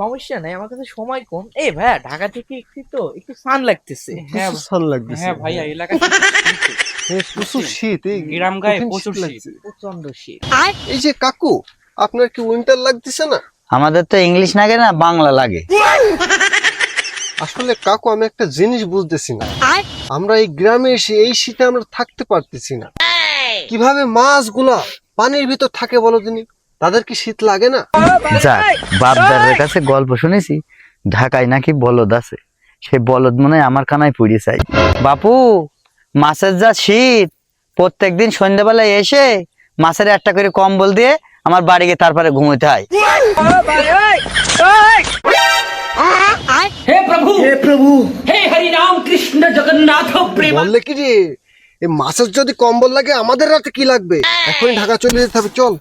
সমস্যা নাই, আমার কাছে সময় কম। এই ভাইয়া, ঢাকা থেকে একটু সান লাগতেছে। হ্যাঁ ভাল লাগতেছে। হ্যাঁ ভাইয়া, এলাকা প্রচুর শীত, এই গ্রাম গায়ে কঠিন প্রচুর শীত। লাগছে। প্রচন্ড শীত। এই যে কাকু, আপনার কি উইন্টার লাগতেছে না? আমাদের তো ইংলিশ লাগে না, বাংলা লাগে। আসলে কাকু, আমি একটা জিনিস বুঝতেছি না, আমরা এই গ্রামে এসে এই শীতে আমরা থাকতে পারতেছি না। কিভাবে মাছগুলা পানির ভিতর থাকে বলো দিনি? তাদের কি শীত লাগে না? যাক, বাপদারের কাছে গল্প শুনেছি ঢাকায় নাকি বলদ আছে, সে বলদ মনে হয় আমার কানায় পুড়ি চাই। বাপু, মাছের যা শীত, প্রত্যেকদিন সন্ধ্যাবেলায় এসে মাছের একটা করে কম্বল দিয়ে আমার বাড়ি গিয়ে তারপরে ঘুমোতে হয়। हे प्रभु हे हरि राम कृष्ण जगन्नाथ प्रेम বললে কি রে, এই মাছের যদি কম্বল লাগে আমাদের রাতে কি লাগবে? এখনই ঢাকা চলে যেতে হবে, চল।